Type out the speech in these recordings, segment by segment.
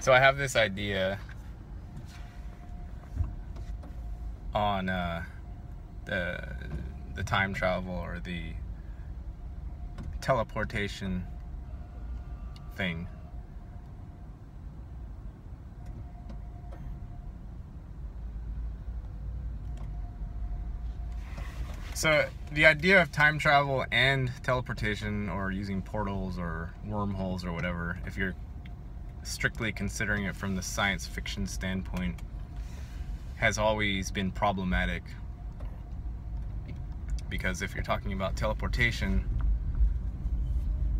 So I have this idea on the time travel or the teleportation thing. So the idea of time travel and teleportation, or using portals or wormholes or whatever, if you're strictly considering it from the science fiction standpoint, has always been problematic. Because if you're talking about teleportation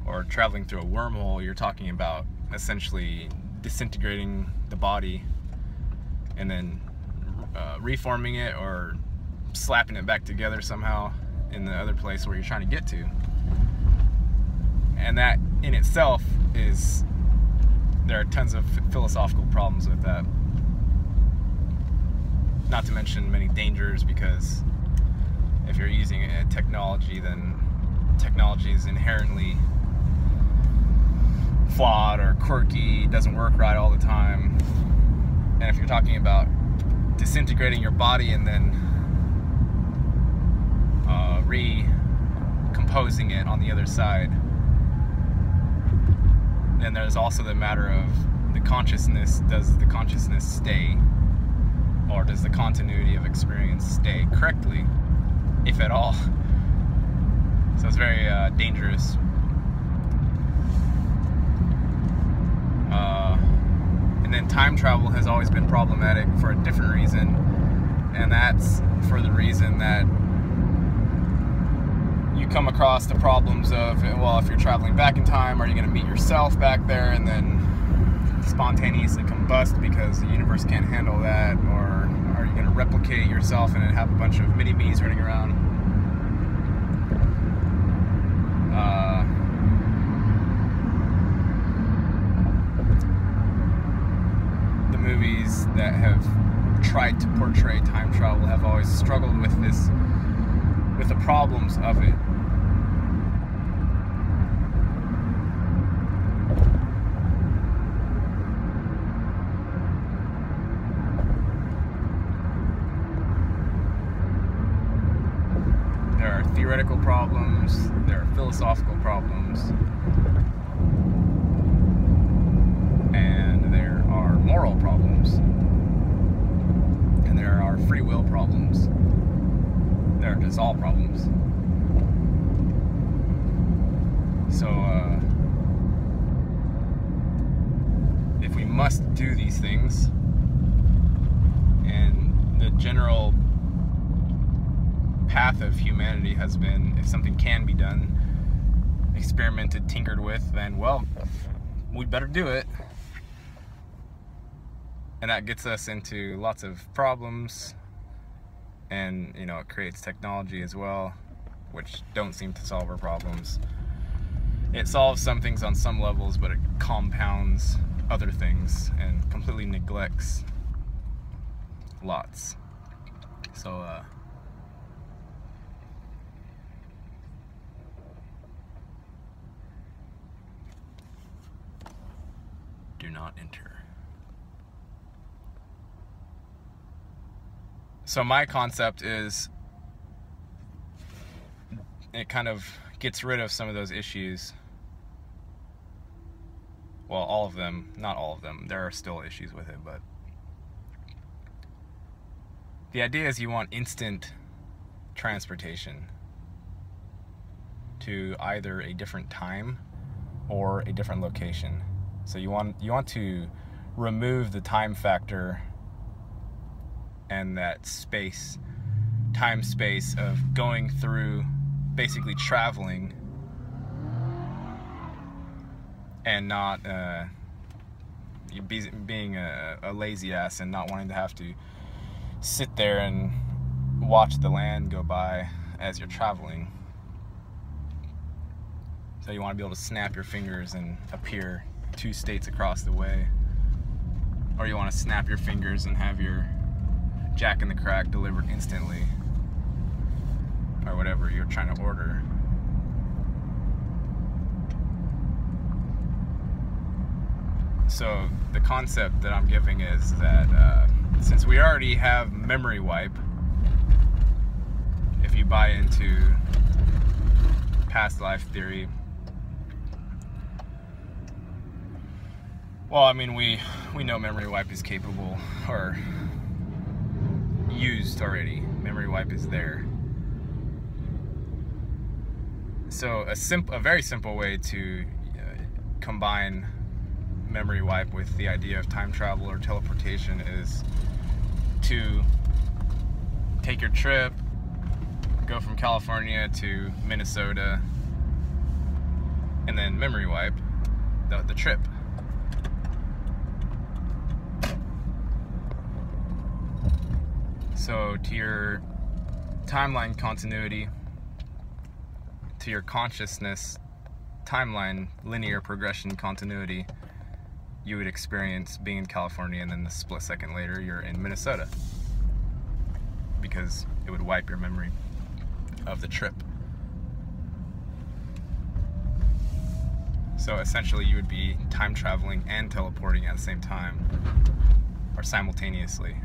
or traveling through a wormhole, you're talking about essentially disintegrating the body and then reforming it or slapping it back together somehow in the other place where you're trying to get to. And that in itself there are tons of philosophical problems with that. Not to mention many dangers, because if you're using a technology, then technology is inherently flawed or quirky, doesn't work right all the time. And if you're talking about disintegrating your body and then recomposing it on the other side, then there's also the matter of the consciousness. Does the consciousness stay, or does the continuity of experience stay correctly, if at all? So it's very dangerous. And then time travel has always been problematic for a different reason, and that's for the reason that you come across the problems of, well, if you're traveling back in time, are you going to meet yourself back there and then spontaneously combust because the universe can't handle that? Or are you going to replicate yourself and then have a bunch of mini-me's running around? The movies that have tried to portray time travel have always struggled with the problems of it. There are theoretical problems, there are philosophical problems, and there are moral problems, and there are free will problems. There are just all problems. So, if we must do these things, and the general path of humanity has been, if something can be done, experimented, tinkered with, then, well, we better do it. And that gets us into lots of problems. And, you know, it creates technology as well, which don't seem to solve our problems. It solves some things on some levels, but it compounds other things and completely neglects lots. So, do not enter. So my concept is, it kind of gets rid of some of those issues. Well, all of them, not all of them. There are still issues with it, but the idea is you want instant transportation to either a different time or a different location. So you want to remove the time factor and that time space of going through, basically traveling, and not being a lazy ass and not wanting to have to sit there and watch the land go by as you're traveling. So you want to be able to snap your fingers and appear 2 states across the way, or you want to snap your fingers and have your Jack in the Crack delivered instantly, or whatever you're trying to order. So the concept that I'm giving is that since we already have memory wipe, if you buy into past life theory, well, I mean, we know memory wipe is capable or used already. Memory wipe is there. So a very simple way to combine memory wipe with the idea of time travel or teleportation is to take your trip, go from California to Minnesota, and then memory wipe the trip. So to your timeline continuity, to your consciousness timeline linear progression continuity, you would experience being in California, and then the split second later you're in Minnesota, because it would wipe your memory of the trip. So essentially you would be time traveling and teleporting at the same time, or simultaneously.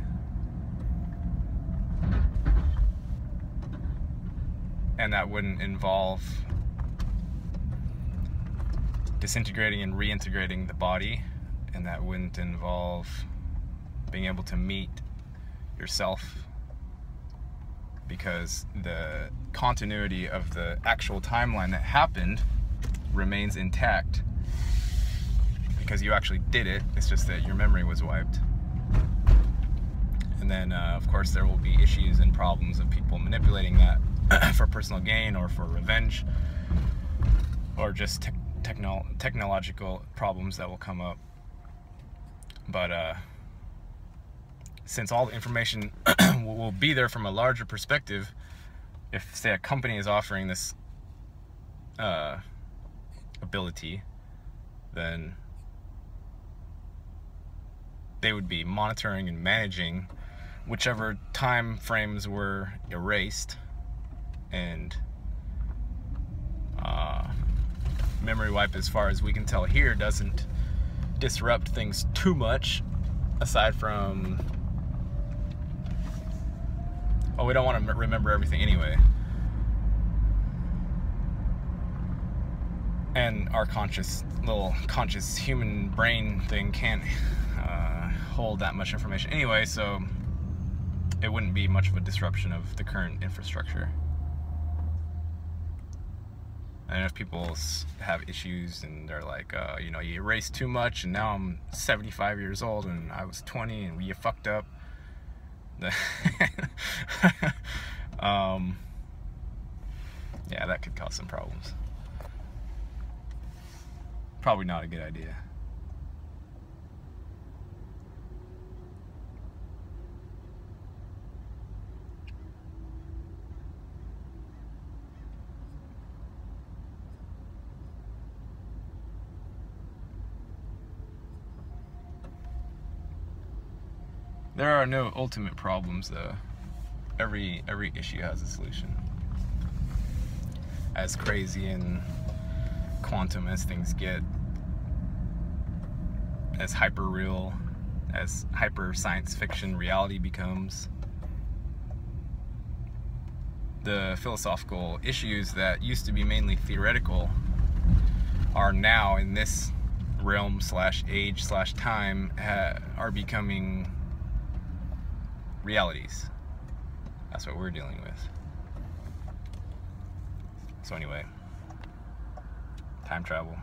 And that wouldn't involve disintegrating and reintegrating the body, and that wouldn't involve being able to meet yourself, because the continuity of the actual timeline that happened remains intact, because you actually did it. It's just that your memory was wiped. And then of course there will be issues and problems of people manipulating that for personal gain or for revenge, or just technological problems that will come up. But since all the information will be there from a larger perspective, if, say, a company is offering this ability, then they would be monitoring and managing whichever time frames were erased, and memory wipe, as far as we can tell here, doesn't disrupt things too much, aside from, oh, we don't want to remember everything anyway. And our little conscious human brain thing can't hold that much information anyway, so it wouldn't be much of a disruption of the current infrastructure. And if people have issues and they're like, you know, you erased too much and now I'm 75 years old and I was 20 and you fucked up. Yeah, that could cause some problems. Probably not a good idea. There are no ultimate problems, though. Every issue has a solution. As crazy and quantum as things get, as hyper real, as hyper science fiction reality becomes, the philosophical issues that used to be mainly theoretical are now, in this realm / age / time, are becoming realities. That's what we're dealing with. So anyway, time travel.